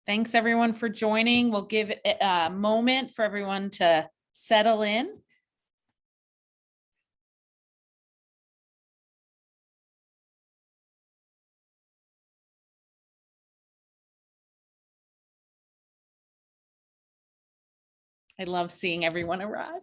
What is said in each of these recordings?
Thanks everyone for joining. We'll give it a moment for everyone to settle in. I love seeing everyone arrive.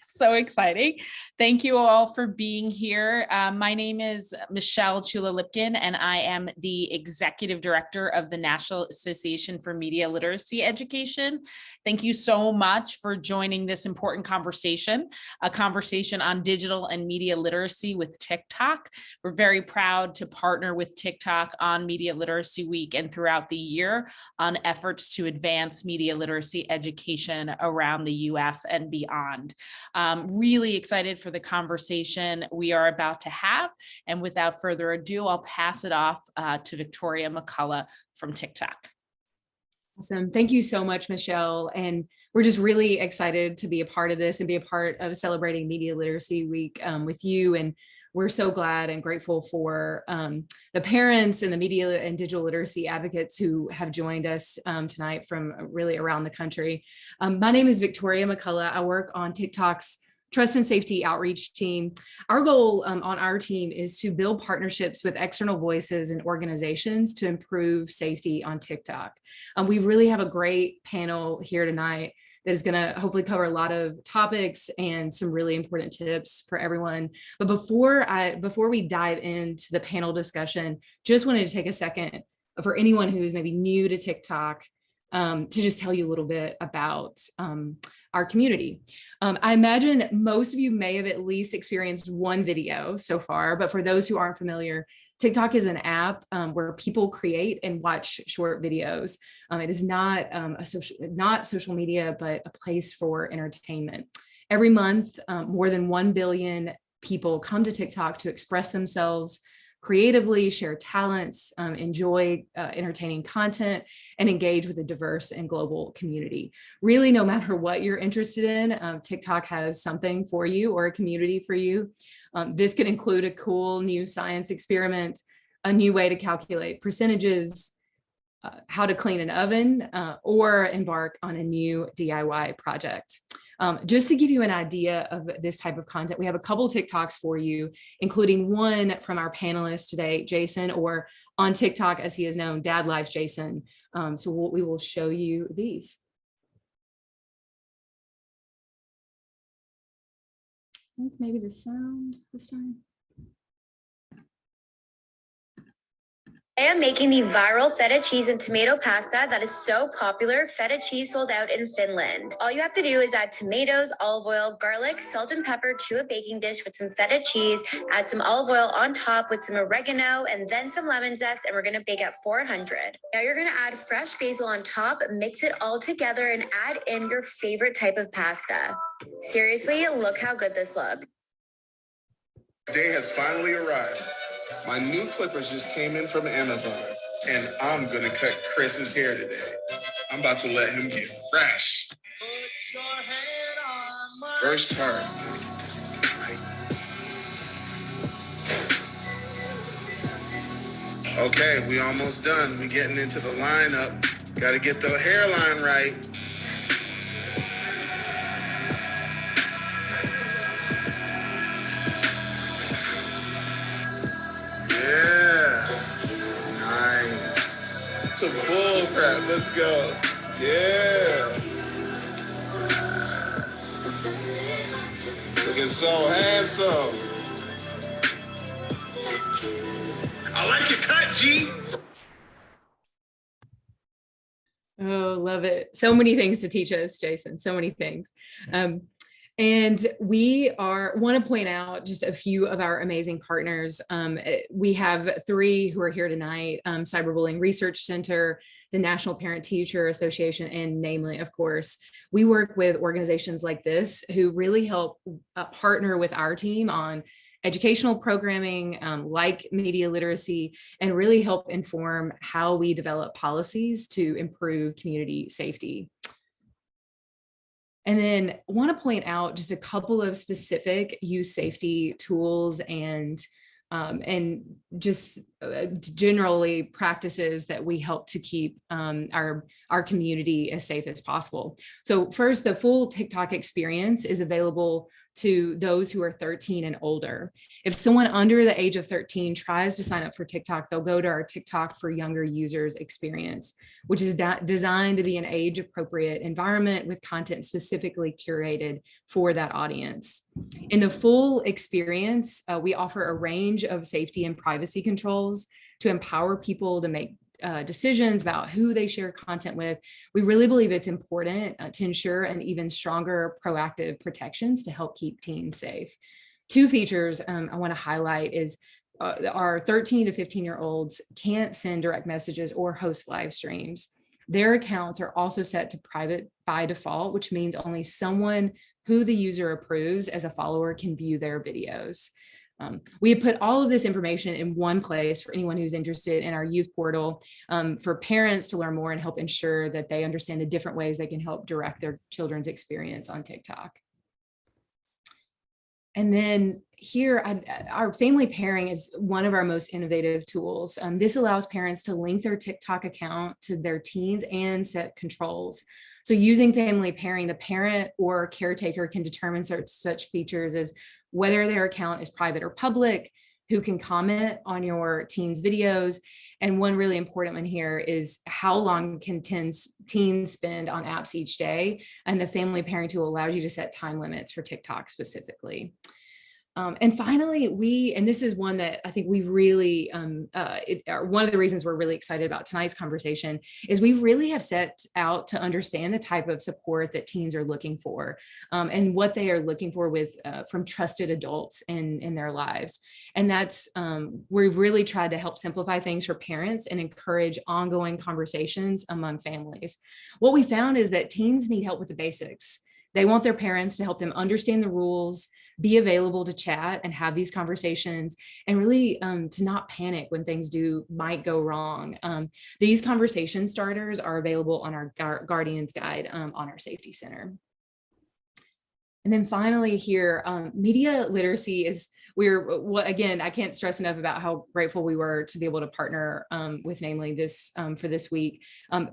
So exciting. Thank you all for being here. My name is Chula Lipkin, and I am the Executive Director of the National Association for Media Literacy Education. Thank you so much for joining this important conversation, a conversation on digital and media literacy with TikTok. We're very proud to partner with TikTok on Media Literacy Week and throughout the year on efforts to advance media literacy education around the US and beyond. Really excited for the conversation we are about to have. And without further ado, I'll pass it off to Victoria Mccullough from TikTok. Awesome. Thank you so much, Michelle. And we're just really excited to be a part of this and be a part of celebrating Media Literacy Week with you. And we're so glad and grateful for the parents and the media and digital literacy advocates who have joined us tonight from really around the country. My name is Victoria Mccullough. I work on TikTok's Trust and Safety Outreach team. Our goal on our team is to build partnerships with external voices and organizations to improve safety on TikTok. We really have a great panel here tonight that is going to hopefully cover a lot of topics and some really important tips for everyone. But before we dive into the panel discussion, just wanted to take a second for anyone who is maybe new to TikTok to just tell you a little bit about our community. I imagine most of you may have at least experienced one video so far, but for those who aren't familiar, TikTok is an app where people create and watch short videos. It is not social media, but a place for entertainment. Every month, more than 1 billion people come to TikTok to express themselves creatively, share talents, enjoy entertaining content, and engage with a diverse and global community. Really, no matter what you're interested in, TikTok has something for you or a community for you. This could include a cool new science experiment, a new way to calculate percentages, how to clean an oven, or embark on a new DIY project. Just to give you an idea of this type of content, we have a couple TikToks for you, including one from our panelist today, Jason, or on TikTok, as he is known, Dad Lives Jason. So we will show you these. I think maybe the sound this time. I am making the viral feta cheese and tomato pasta that is so popular. Feta cheese sold out in Finland. All you have to do is add tomatoes, olive oil, garlic, salt, and pepper to a baking dish with some feta cheese. Add some olive oil on top with some oregano and then some lemon zest, and we're gonna bake at 400. Now you're gonna add fresh basil on top, mix it all together, and add in your favorite type of pasta. Seriously, look how good this looks. The day has finally arrived. My new clippers just came in from Amazon, and I'm gonna cut Chris's hair today. I'm about to let him get fresh. First part. Okay, we almost done. We getting into the lineup. Got to get the hairline right. Yeah, nice. It's a bull crap. Let's go. Yeah. Looking so handsome. I like your cut, G. Oh, love it. So many things to teach us, Jason. So many things. And we want to point out just a few of our amazing partners. We have 3 who are here tonight: Cyberbullying Research Center, the National Parent Teacher Association, and namely, of course, we work with organizations like this who really help partner with our team on educational programming, like media literacy, and really help inform how we develop policies to improve community safety. And then I want to point out just a couple of specific youth safety tools and and just generally practices that we help to keep our community as safe as possible. So first, the full TikTok experience is available to those who are 13 and older. If someone under the age of 13 tries to sign up for TikTok, they'll go to our TikTok for Younger Users experience, which is designed to be an age-appropriate environment with content specifically curated for that audience. In the full experience, we offer a range of safety and privacy controls to empower people to make decisions about who they share content with. We really believe it's important to ensure an even stronger proactive protections to help keep teens safe. Two features I want to highlight is our 13 to 15-year-olds can't send direct messages or host live streams. Their accounts are also set to private by default, which means only someone who the user approves as a follower can view their videos. We have put all of this information in one place for anyone who's interested in our youth portal, for parents to learn more and help ensure that they understand the different ways they can help direct their children's experience on TikTok. And then here, our family pairing is one of our most innovative tools. This allows parents to link their TikTok account to their teens and set controls. So using family pairing, the parent or caretaker can determine such features as whether their account is private or public, who can comment on your teens' videos. And one really important one here is how long can teens spend on apps each day. And the family pairing tool allows you to set time limits for TikTok specifically. And finally, and this is one that I think we really, one of the reasons we're really excited about tonight's conversation is we really have set out to understand the type of support that teens are looking for, and what they are looking for from trusted adults in their lives. And that's, we've really tried to help simplify things for parents and encourage ongoing conversations among families. What we found is that teens need help with the basics. They want their parents to help them understand the rules, be available to chat and have these conversations, and really to not panic when things might go wrong. These conversation starters are available on our Guardian's Guide on our Safety Center. And then finally here, media literacy is, again, I can't stress enough about how grateful we were to be able to partner with Namely this for this week.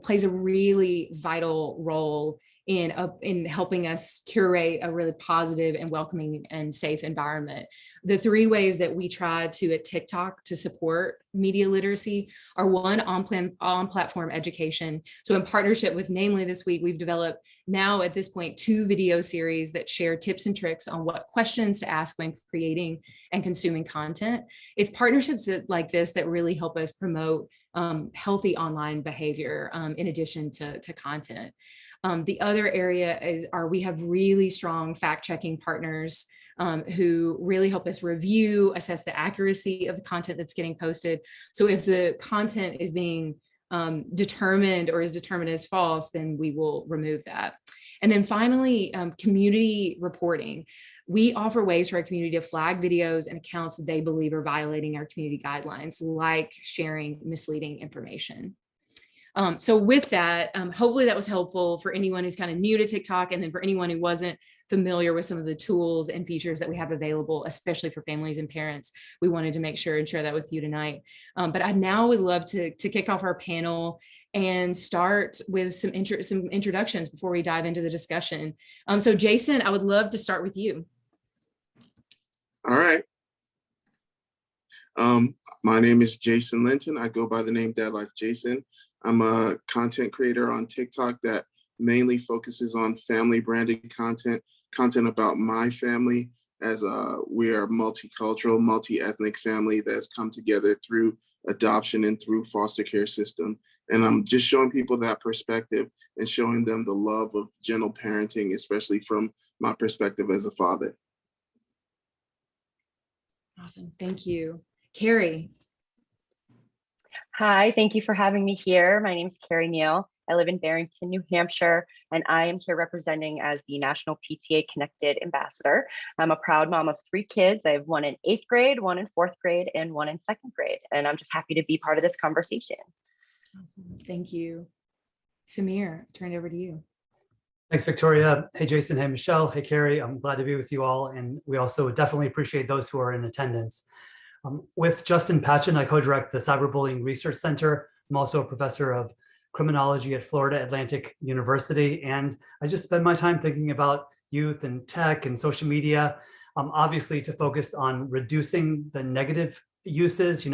Plays a really vital role in helping us curate a really positive and welcoming and safe environment. The three ways that we try to at TikTok to support media literacy are: one, on-platform education. So in partnership with Namely this week, we've developed now at this point 2 video series that share tips and tricks on what questions to ask when creating and consuming content. It's partnerships like this that really help us promote healthy online behavior in addition to content. The other area we have really strong fact-checking partners who really help us review, assess the accuracy of the content that's getting posted. So if the content is being determined or is determined as false, then we will remove that. And then finally, community reporting. We offer ways for our community to flag videos and accounts that they believe are violating our community guidelines, like sharing misleading information. So with that, hopefully that was helpful for anyone who's kind of new to TikTok, and then for anyone who wasn't familiar with some of the tools and features that we have available, especially for families and parents. We wanted to make sure and share that with you tonight. But I now would love to kick off our panel and start with some introductions before we dive into the discussion. So Jason, I would love to start with you. All right. My name is Jason Linton. I go by the name Dad Life Jason. I'm a content creator on TikTok that mainly focuses on family branded content about my family, as we are a multicultural, multi-ethnic family that's come together through adoption and through foster care system. And I'm just showing people that perspective and showing them the love of gentle parenting, especially from my perspective as a father. Awesome, thank you. Carrie. Hi, thank you for having me here. My name is Carrie Neal. I live in Barrington, New Hampshire, and I am here representing as the National PTA Connected Ambassador. I'm a proud mom of 3 kids. I have one in 8th grade, one in 4th grade, and one in 2nd grade. And I'm just happy to be part of this conversation. Awesome, thank you. Samir, turn it over to you. Thanks, Victoria. Hey, Jason. Hey, Michelle. Hey, Carrie. I'm glad to be with you all. And we also definitely appreciate those who are in attendance. With Justin Patchen, I co-direct the Cyberbullying Research Center. I'm also a professor of criminology at Florida Atlantic University. And I just spend my time thinking about youth and tech and social media, obviously to focus on reducing the negative uses,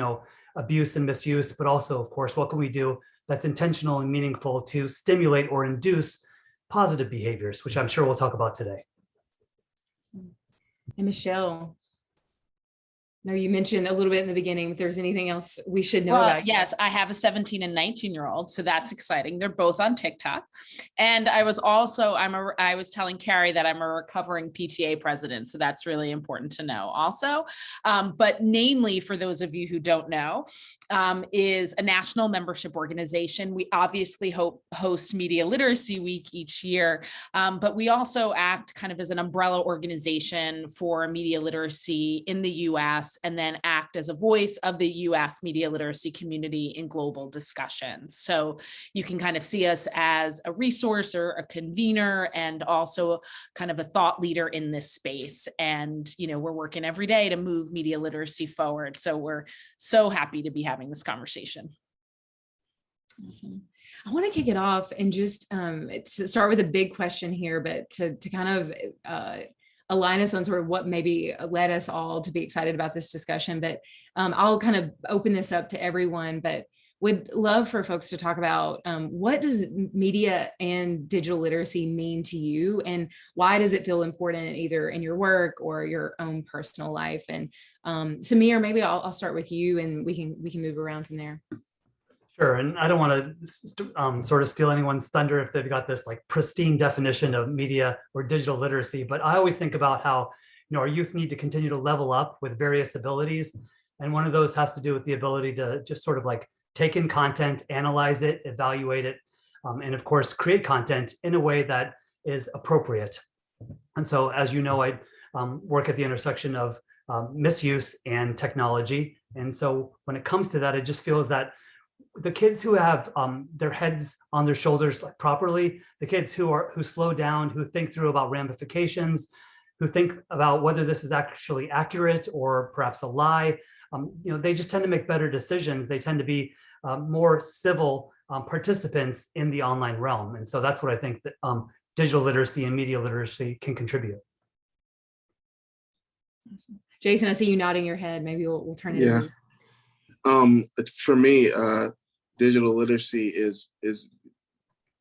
abuse and misuse, but also, of course, what can we do that's intentional and meaningful to stimulate or induce positive behaviors, which I'm sure we'll talk about today. And Michelle, no, you mentioned a little bit in the beginning, if there's anything else we should know about. Yes, I have a 17 and 19-year-old, so that's exciting. They're both on TikTok. And I was telling Carrie that I'm a recovering PTA president, so that's really important to know also. But namely, for those of you who don't know, is a national membership organization. We obviously host Media Literacy Week each year, but we also act kind of as an umbrella organization for media literacy in the US, and then act as a voice of the US media literacy community in global discussions. So you can kind of see us as a resource or a convener, and also kind of a thought leader in this space. And, we're working every day to move media literacy forward. So we're so happy to be having this conversation. Awesome. I want to kick it off and just to start with a big question here, but to kind of align us on sort of what maybe led us all to be excited about this discussion. But I'll kind of open this up to everyone, but would love for folks to talk about what does media and digital literacy mean to you, and why does it feel important either in your work or your own personal life? And Samir, maybe I'll start with you, and we can move around from there. Sure, and I don't want to sort of steal anyone's thunder if they've got this like pristine definition of media or digital literacy, but I always think about how our youth need to continue to level up with various abilities, and one of those has to do with the ability to just sort of like take in content, analyze it, evaluate it, and of course create content in a way that is appropriate. And so, as you know, I work at the intersection of misuse and technology, and so when it comes to that, it just feels that the kids who have their heads on their shoulders like properly, the kids who slow down, who think through about ramifications, who think about whether this is actually accurate or perhaps a lie, they just tend to make better decisions. They tend to be more civil participants in the online realm. And so that's what I think that digital literacy and media literacy can contribute. Awesome. Jason, I see you nodding your head. Maybe we'll turn it over. For me, digital literacy is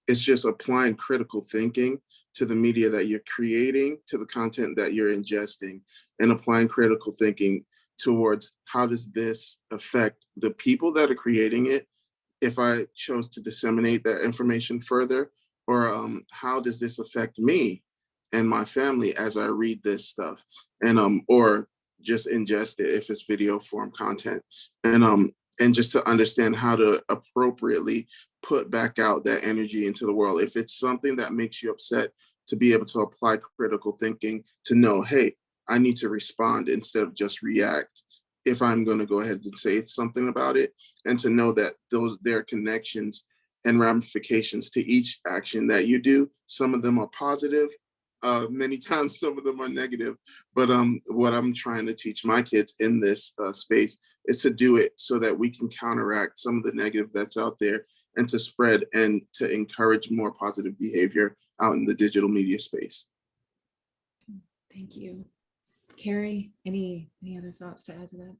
just applying critical thinking to the media that you're creating, to the content that you're ingesting, and applying critical thinking towards how does this affect the people that are creating it, if I chose to disseminate that information further, or how does this affect me and my family as I read this stuff, and or just ingest it if it's video form content, and just to understand how to appropriately put back out that energy into the world. If it's something that makes you upset, to be able to apply critical thinking to know, hey, I need to respond instead of just react if I'm going to go ahead and say something about it, and to know that there are connections and ramifications to each action that you do. Some of them are positive, many times some of them are negative, but what I'm trying to teach my kids in this space is to do it so that we can counteract some of the negative that's out there, and to spread and to encourage more positive behavior out in the digital media space. Thank you. Carrie, any other thoughts to add to that?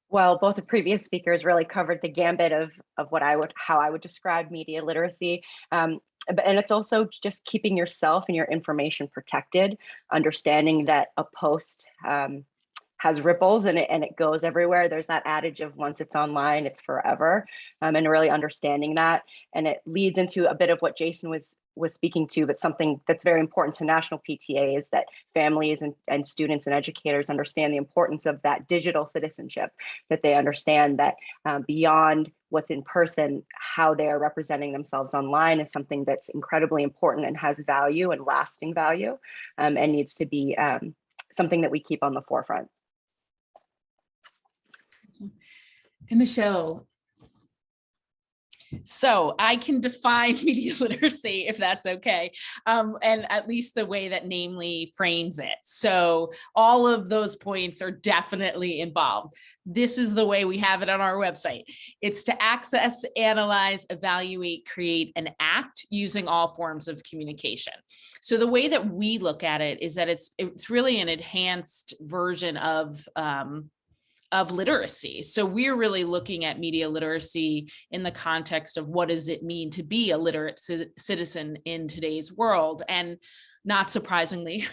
Well, both the previous speakers really covered the gambit of how I would describe media literacy. And it's also just keeping yourself and your information protected, understanding that a post has ripples and it goes everywhere. There's that adage of once it's online, it's forever, and really understanding that. And it leads into a bit of what Jason was speaking to, but something that's very important to National PTA is that families and students and educators understand the importance of that digital citizenship, that they understand that beyond what's in person, how they are representing themselves online is something that's incredibly important and has value and lasting value, and needs to be something that we keep on the forefront. And Michelle, So I can define media literacy, if that's okay, and at least the way that Namely frames it. So all of those points are definitely involved. This is the way we have it on our website. It's to access, analyze, evaluate, create, and act using all forms of communication. So the way that we look at it is that it's really an enhanced version of literacy. So we're really looking at media literacy in the context of what does it mean to be a literate citizen in today's world. And not surprisingly,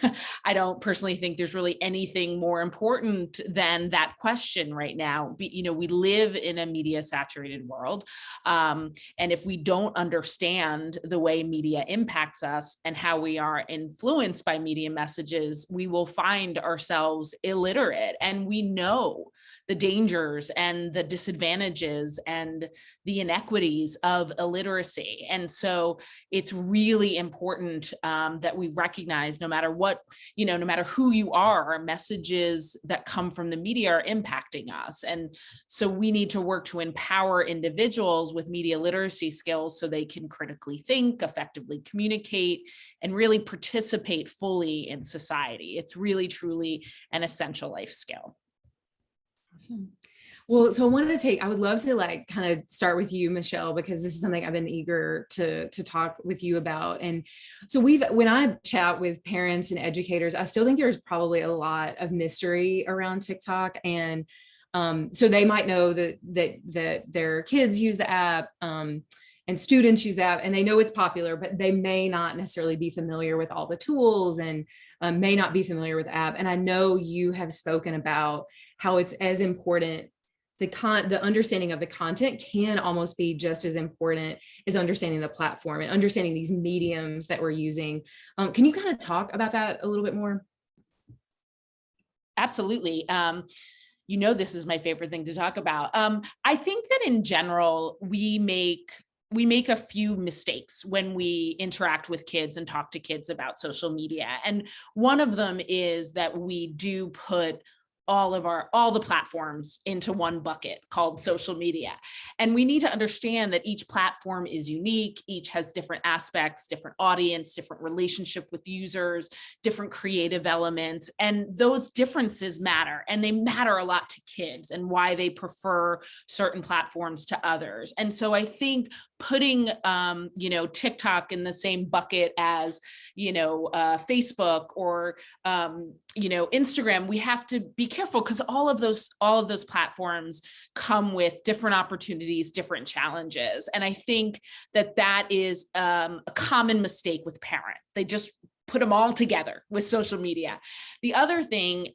I don't personally think there's really anything more important than that question right now. We live in a media saturated world. And if we don't understand the way media impacts us and how we are influenced by media messages, we will find ourselves illiterate. And we know the dangers and the disadvantages and the inequities of illiteracy. And so it's really important that we recognize no matter what, no matter who you are, messages that come from the media are impacting us. And so we need to work to empower individuals with media literacy skills so they can critically think, effectively communicate, and really participate fully in society. It's really, truly an essential life skill. Awesome. Well, so I would love to kind of start with you, Michelle, because this is something I've been eager to talk with you about. And so when I chat with parents and educators, I still think there's probably a lot of mystery around TikTok. And so they might know that their kids use the app, and students use the app, and they know it's popular, but they may not necessarily be familiar with all the tools and may not be familiar with the app. And I know you have spoken about how it's as important. The understanding of the content can almost be just as important as understanding the platform and understanding these mediums that we're using. Can you kind of talk about that a little bit more? Absolutely. This is my favorite thing to talk about. I think that in general, we make a few mistakes when we interact with kids and talk to kids about social media. And one of them is that we do put all the platforms into one bucket called social media. And we need to understand that each platform is unique, each has different aspects, different audience, different relationship with users, different creative elements. And those differences matter, and they matter a lot to kids and why they prefer certain platforms to others. And so I think putting TikTok in the same bucket as Facebook or Instagram, we have to be careful because all of those platforms come with different opportunities, different challenges. And I think that is a common mistake with parents. They just put them all together with social media. The other thing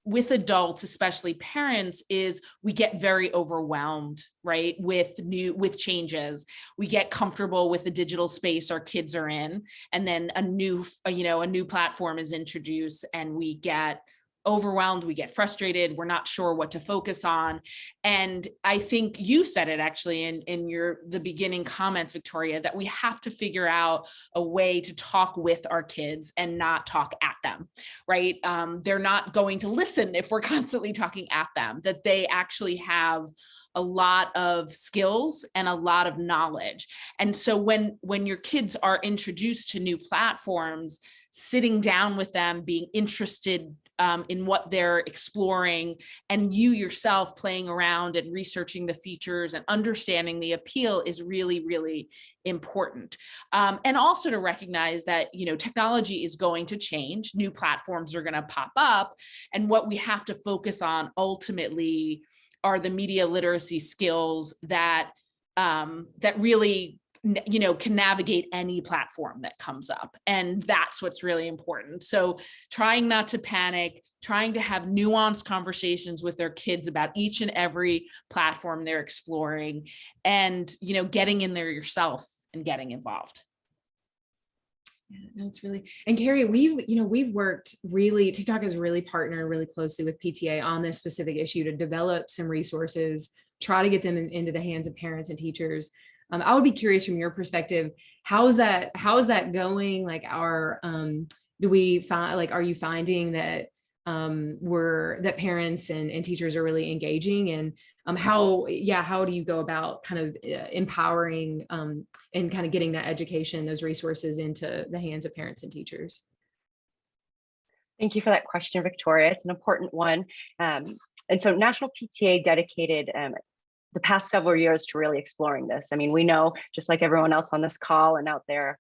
with adults, especially parents, is we get very overwhelmed, right? With changes. We get comfortable with the digital space our kids are in, and then a new platform is introduced and we get overwhelmed, we get frustrated, we're not sure what to focus on. And I think you said it actually in the beginning comments, Victoria, that we have to figure out a way to talk with our kids and not talk at them, right? They're not going to listen if we're constantly talking at them, that they actually have a lot of skills and a lot of knowledge. And so when your kids are introduced to new platforms, sitting down with them, being interested in what they're exploring, and you yourself playing around and researching the features and understanding the appeal is really, really important. And also to recognize that, technology is going to change, new platforms are going to pop up, and what we have to focus on ultimately are the media literacy skills that really can navigate any platform that comes up. And that's what's really important. So trying not to panic, trying to have nuanced conversations with their kids about each and every platform they're exploring, and, getting in there yourself and getting involved. Yeah, no, it's really, and Carrie, we've worked TikTok has really partnered really closely with PTA on this specific issue to develop some resources, try to get them into the hands of parents and teachers. I would be curious from your perspective, how is that going? Are you finding that that parents and teachers are really engaging, and how do you go about kind of empowering and kind of getting that education, those resources into the hands of parents and teachers? Thank you for that question, Victoria. It's an important one. And so National PTA dedicated the past several years to really exploring this. I mean, we know, just like everyone else on this call and out there,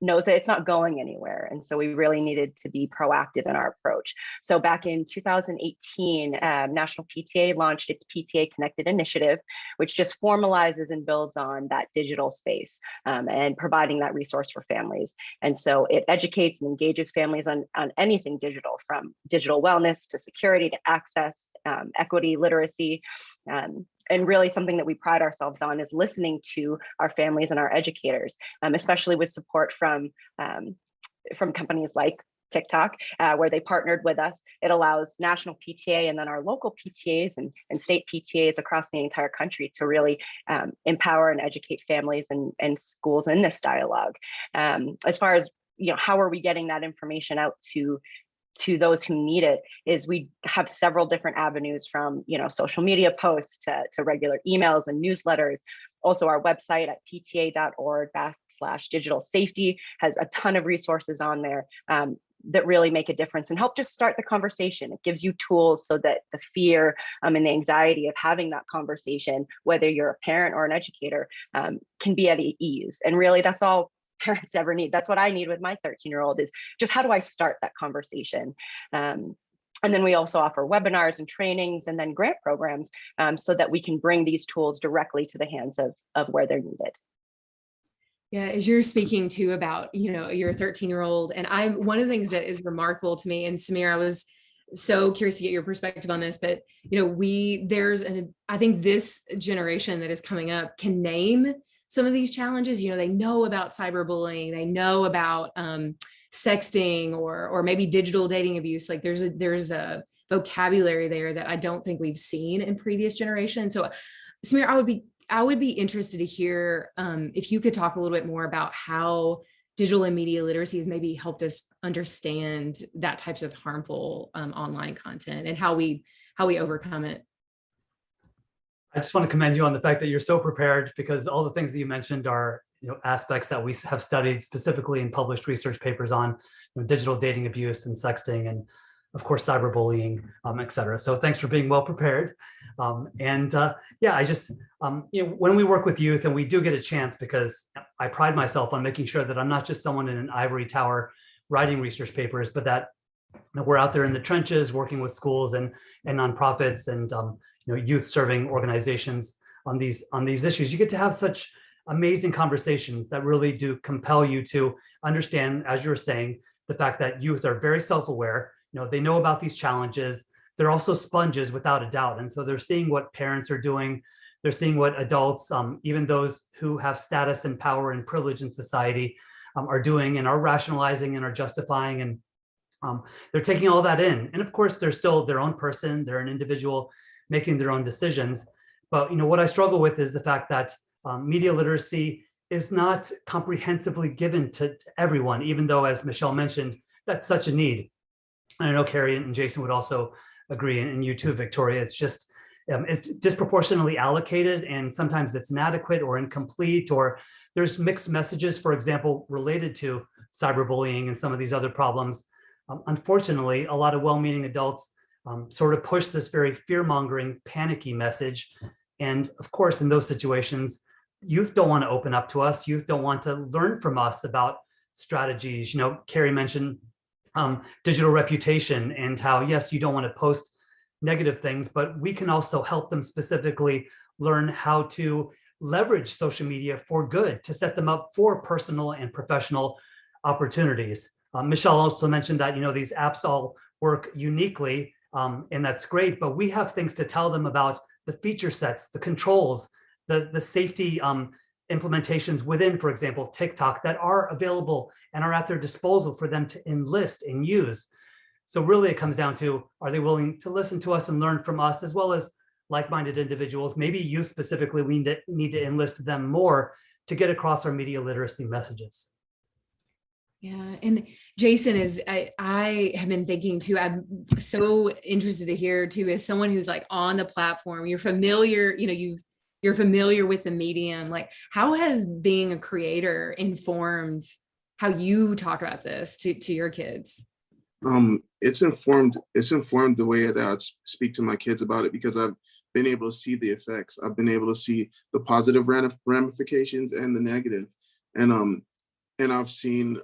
knows that it's not going anywhere. And so we really needed to be proactive in our approach. So back in 2018, National PTA launched its PTA Connected initiative, which just formalizes and builds on that digital space and providing that resource for families. And so it educates and engages families on anything digital, from digital wellness to security to access, equity, literacy. And really something that we pride ourselves on is listening to our families and our educators, especially with support from companies like TikTok, where they partnered with us. It allows national PTA and then our local PTAs and state PTAs across the entire country to really empower and educate families and schools in this dialogue. As far as, how are we getting that information out to those who need it, is we have several different avenues, from social media posts to regular emails and newsletters. Also, our website at pta.org/digital safety has a ton of resources on there that really make a difference and help just start the conversation. It gives you tools so that the fear and the anxiety of having that conversation, whether you're a parent or an educator, can be at ease. And really, that's all parents ever need. That's what I need with my 13-year-old, is just how do I start that conversation? And then we also offer webinars and trainings and then grant programs so that we can bring these tools directly to the hands of where they're needed. Yeah, as you're speaking too about, your 13-year-old, and one of the things that is remarkable to me, and Samir, I was so curious to get your perspective on this, but I think this generation that is coming up can name some of these challenges. They know about cyberbullying, they know about sexting or maybe digital dating abuse. Like there's a vocabulary there that I don't think we've seen in previous generations. So Samir, I would be interested to hear if you could talk a little bit more about how digital and media literacy has maybe helped us understand that types of harmful online content and how we overcome it. I just want to commend you on the fact that you're so prepared, because all the things that you mentioned are aspects that we have studied specifically in published research papers on digital dating abuse and sexting, and of course cyberbullying, et cetera. So thanks for being well prepared. I just when we work with youth, and we do get a chance, because I pride myself on making sure that I'm not just someone in an ivory tower writing research papers, but that we're out there in the trenches working with schools and nonprofits and youth serving organizations on these issues. You get to have such amazing conversations that really do compel you to understand, as you were saying, the fact that youth are very self-aware. They know about these challenges. They're also sponges without a doubt. And so they're seeing what parents are doing. They're seeing what adults, even those who have status and power and privilege in society, are doing, and are rationalizing and are justifying. And they're taking all that in. And of course, they're still their own person. They're an individual making their own decisions. But what I struggle with is the fact that media literacy is not comprehensively given to everyone, even though, as Michelle mentioned, that's such a need. And I know Carrie and Jason would also agree, and you too, Victoria. It's just, it's disproportionately allocated, and sometimes it's inadequate or incomplete, or there's mixed messages, for example, related to cyberbullying and some of these other problems. Unfortunately, a lot of well-meaning adults sort of push this very fear-mongering, panicky message. And of course, in those situations, youth don't want to open up to us. Youth don't want to learn from us about strategies. Carrie mentioned digital reputation, and how, yes, you don't want to post negative things, but we can also help them specifically learn how to leverage social media for good, to set them up for personal and professional opportunities. Michelle also mentioned that, these apps all work uniquely, and that's great, but we have things to tell them about the feature sets, the controls, the safety implementations within, for example, TikTok, that are available and are at their disposal for them to enlist and use. So really it comes down to, are they willing to listen to us and learn from us, as well as like-minded individuals? Maybe youth specifically, we need to enlist them more to get across our media literacy messages. Yeah. And Jason, I have been thinking too, I'm so interested to hear too, as someone who's like on the platform, you're familiar, you're familiar with the medium, like how has being a creator informed how you talk about this to your kids? It's informed the way that I speak to my kids about it, because I've been able to see the effects. I've been able to see the positive ramifications and the negative. And I've seen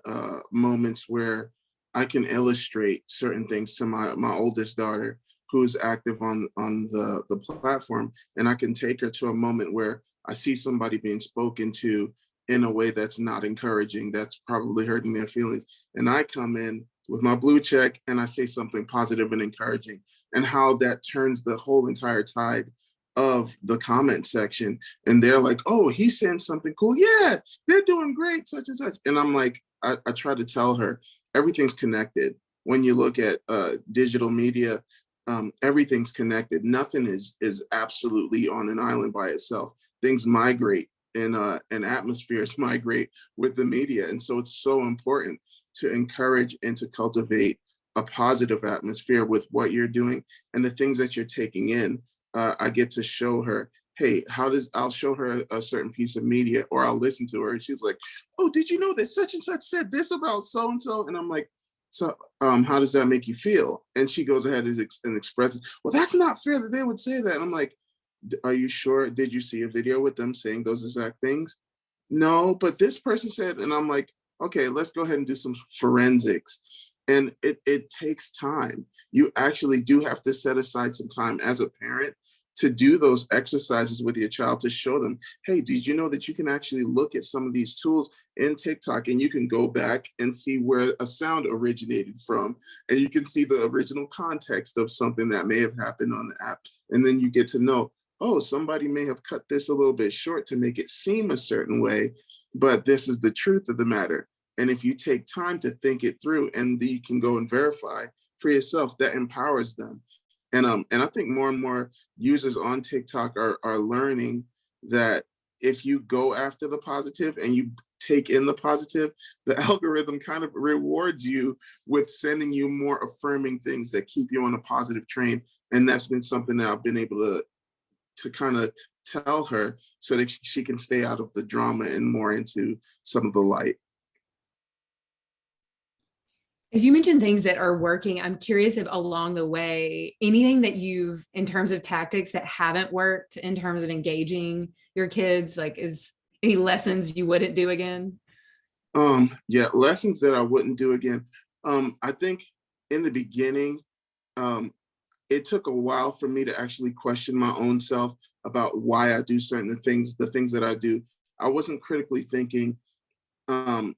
moments where I can illustrate certain things to my oldest daughter, who's active on the platform, and I can take her to a moment where I see somebody being spoken to in a way that's not encouraging, that's probably hurting their feelings, and I come in with my blue check and I say something positive and encouraging, and how that turns the whole entire tide of the comment section. And they're like, oh, he's saying something cool. Yeah, they're doing great, such and such. And I'm like, I try to tell her everything's connected. When you look at digital media, everything's connected. Nothing is absolutely on an island by itself. Things migrate, and atmospheres migrate with the media. And so it's so important to encourage and to cultivate a positive atmosphere with what you're doing and the things that you're taking in. I get to show her, hey, I'll show her a certain piece of media, or I'll listen to her, and she's like, oh, did you know that such and such said this about so and so? And I'm like, so how does that make you feel? And she goes ahead and expresses, well, that's not fair that they would say that. And I'm like, are you sure? Did you see a video with them saying those exact things? No, but this person said. And I'm like, okay, let's go ahead and do some forensics. And it takes time. You actually do have to set aside some time as a parent to do those exercises with your child, to show them, hey, did you know that you can actually look at some of these tools in TikTok and you can go back and see where a sound originated from, and you can see the original context of something that may have happened on the app. And then you get to know, oh, somebody may have cut this a little bit short to make it seem a certain way, but this is the truth of the matter. And if you take time to think it through, and then you can go and verify for yourself, that empowers them. And I think more and more users on TikTok are learning that if you go after the positive and you take in the positive, the algorithm kind of rewards you with sending you more affirming things that keep you on a positive train. And that's been something that I've been able to kind of tell her, so that she can stay out of the drama and more into some of the light. As you mentioned things that are working, I'm curious if along the way, anything that you've, in terms of tactics that haven't worked in terms of engaging your kids, like is any lessons you wouldn't do again? Yeah, lessons that I wouldn't do again. I think in the beginning, it took a while for me to actually question my own self about why I do certain things, the things that I do. I wasn't critically thinking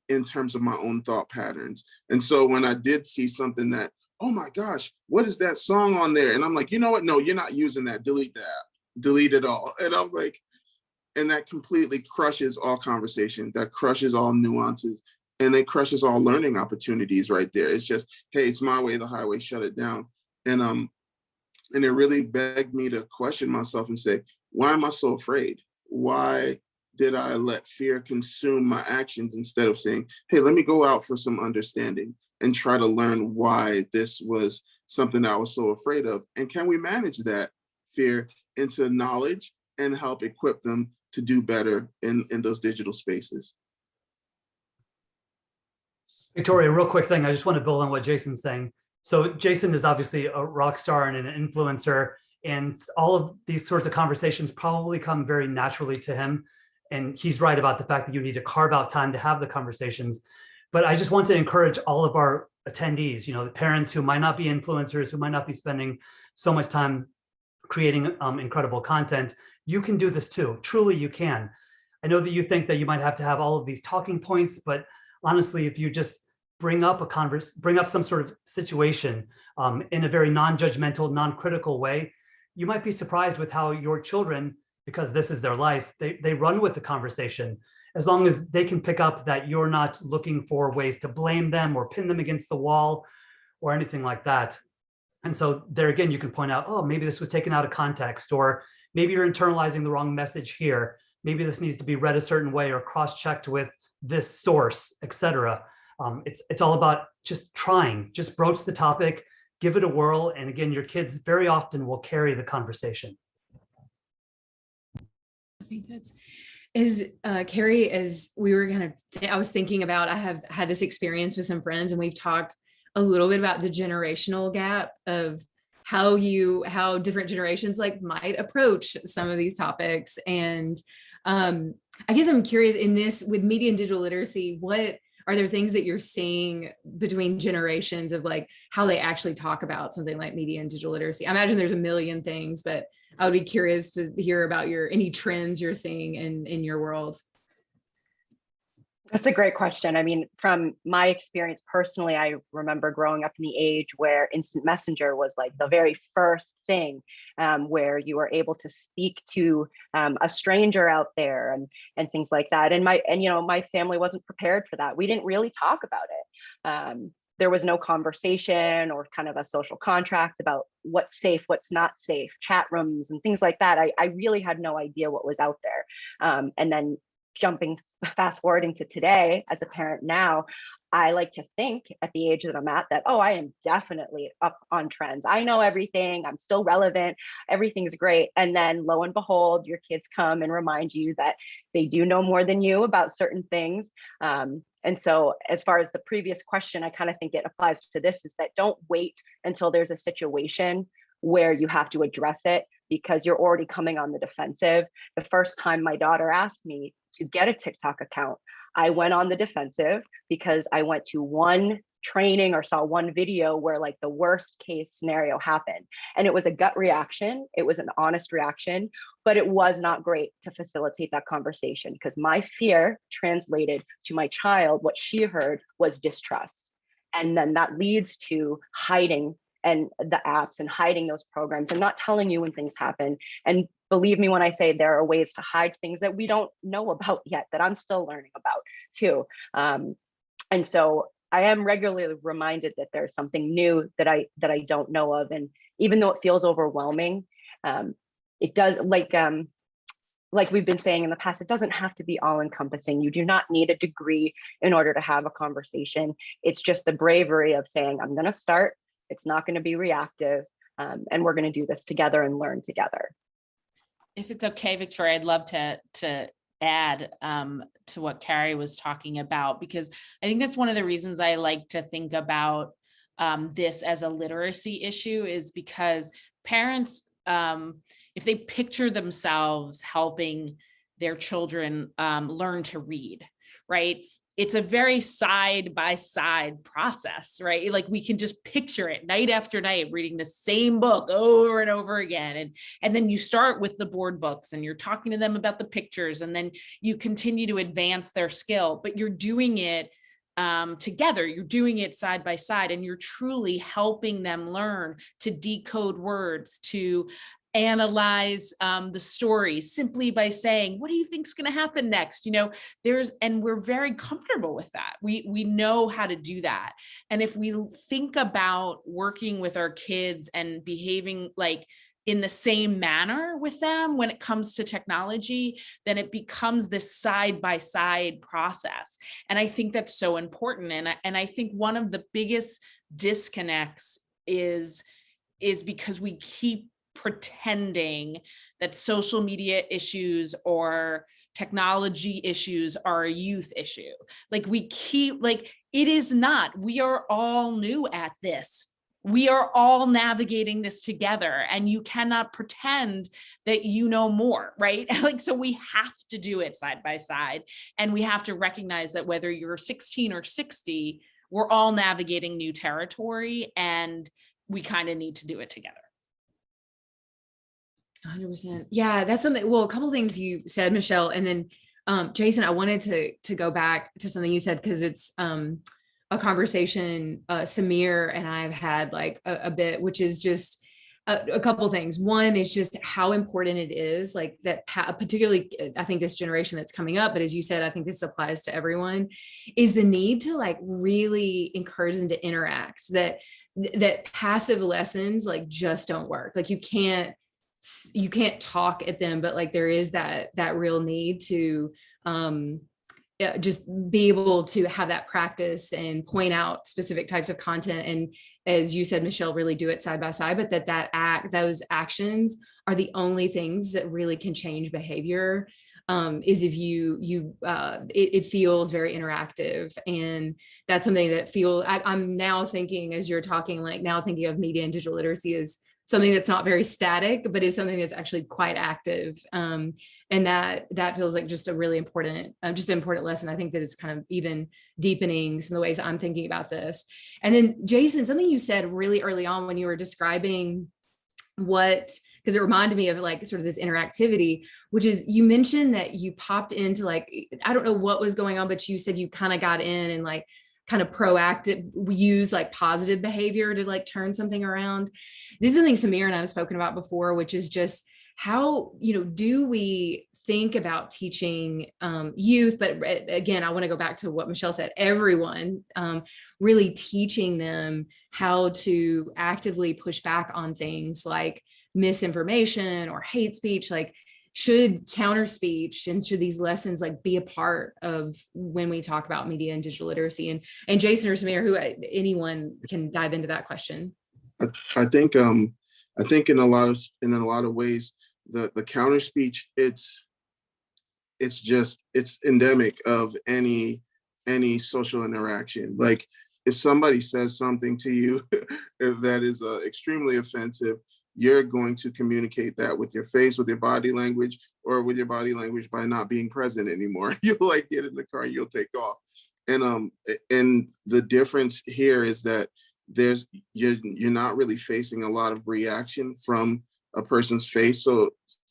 in terms of my own thought patterns. And so when I did see something that, oh my gosh, what is that song on there? And I'm like, you know what? No, you're not using that. Delete that. Delete it all. And I'm like, and that completely crushes all conversation. That crushes all nuances. And it crushes all learning opportunities right there. It's just, hey, it's my way, the highway, shut it down. And it really begged me to question myself and say, why am I so afraid? Why did I let fear consume my actions, instead of saying, hey, let me go out for some understanding and try to learn why this was something I was so afraid of? And can we manage that fear into knowledge and help equip them to do better in those digital spaces? Victoria, real quick thing. I just want to build on what Jason's saying. So Jason is obviously a rock star and an influencer, and all of these sorts of conversations probably come very naturally to him. And he's right about the fact that you need to carve out time to have the conversations. But I just want to encourage all of our attendees, the parents who might not be influencers, who might not be spending so much time creating incredible content. You can do this too. Truly, you can. I know that you think that you might have to have all of these talking points, but honestly, if you just bring up some sort of situation in a very non-judgmental, non-critical way, you might be surprised with how your children, because this is their life, they run with the conversation, as long as they can pick up that you're not looking for ways to blame them or pin them against the wall or anything like that. And so there again, you can point out, oh, maybe this was taken out of context, or maybe you're internalizing the wrong message here. Maybe this needs to be read a certain way or cross-checked with this source, etc. It's all about just trying, just broach the topic, give it a whirl. And again, your kids very often will carry the conversation. I think that's Carrie, as we were I was thinking about, I have had this experience with some friends, and we've talked a little bit about the generational gap of how different generations like might approach some of these topics. And I guess I'm curious in this with media and digital literacy, what are there things that you're seeing between generations of like how they actually talk about something like media and digital literacy? I imagine there's a million things, but I would be curious to hear about any trends you're seeing in your world. That's a great question. I mean, from my experience personally, I remember growing up in the age where instant messenger was like the very first thing, where you were able to speak to a stranger out there and things like that. And my family wasn't prepared for that. We didn't really talk about it. There was no conversation or kind of a social contract about what's safe, what's not safe, chat rooms and things like that. I really had no idea what was out there. And then fast forwarding to today as a parent now, I like to think at the age that I'm at that, I am definitely up on trends. I know everything. I'm still relevant. Everything's great. And then lo and behold, your kids come and remind you that they do know more than you about certain things. And so as far as the previous question, I kind of think it applies to this, is that don't wait until there's a situation where you have to address it because you're already coming on the defensive. The first time my daughter asked me to get a TikTok account, I went on the defensive because I went to one training or saw one video where like the worst case scenario happened. And it was a gut reaction. It was an honest reaction, but it was not great to facilitate that conversation because my fear translated to my child. What she heard was distrust. And then that leads to hiding and the apps and hiding those programs and not telling you when things happen. And believe me when I say there are ways to hide things that we don't know about yet, that I'm still learning about too. And so I am regularly reminded that there's something new that I don't know of. And even though it feels overwhelming, it does, like we've been saying in the past, it doesn't have to be all encompassing. You do not need a degree in order to have a conversation. It's just the bravery of saying, I'm going to start. It's not going to be reactive, and we're going to do this together and learn together. If it's okay, Victoria, I'd love to add to what Carrie was talking about, because I think that's one of the reasons I like to think about this as a literacy issue, is because parents, if they picture themselves helping their children learn to read, right? It's a very side-by-side process, right? Like we can just picture it night after night, reading the same book over and over again. And then you start with the board books and you're talking to them about the pictures, and then you continue to advance their skill, but you're doing it together. You're doing it side by side, and you're truly helping them learn to decode words, to analyze the story simply by saying, what do you think is going to happen next? And we're very comfortable with that. We know how to do that. And if we think about working with our kids and behaving like in the same manner with them when it comes to technology, then it becomes this side-by-side process. And I think that's so important. And I think one of the biggest disconnects is because we keep pretending that social media issues or technology issues are a youth issue. Like it is not. We are all new at this. We are all navigating this together, and you cannot pretend that you know more, right? So we have to do it side by side, and we have to recognize that whether you're 16 or 60, we're all navigating new territory, and we kind of need to do it together. 100%. Yeah, that's something. Well, a couple of things you said, Michelle, and then Jason, I wanted to go back to something you said, because it's a conversation Samir and I have had like a bit, which is just a couple of things. One is just how important it is, like that, particularly I think this generation that's coming up, but as you said, I think this applies to everyone, is the need to like really encourage them to interact, that passive lessons like just don't work. Like you can't talk at them, but like there is that real need to just be able to have that practice and point out specific types of content. And as you said, Michelle, really do it side by side, but those actions are the only things that really can change behavior. Is if it feels very interactive. And that's something that I'm now thinking, as you're talking, like now thinking of media and digital literacy as something that's not very static, but is something that's actually quite active. And that feels like just a really important, important lesson. I think that it's kind of even deepening some of the ways I'm thinking about this. And then Jason, something you said really early on when you were describing because it reminded me of like sort of this interactivity, which is you mentioned that you popped into like, I don't know what was going on, but you said you kind of got in and like kind of proactive, use like positive behavior to like turn something around. This is something Samir and I have spoken about before, which is just how, do we think about teaching youth, but again, I want to go back to what Michelle said, everyone, really teaching them how to actively push back on things like misinformation or hate speech, like should counter speech and should these lessons like be a part of when we talk about media and digital literacy? And Jason or Samir, anyone can dive into that question. I think in a lot of ways, the counter speech, it's endemic of any social interaction. Like if somebody says something to you that is extremely offensive, you're going to communicate that with your face, with your body language, or with your body language by not being present anymore. You'll like get in the car and you'll take off. And the difference here is that you're not really facing a lot of reaction from a person's face. So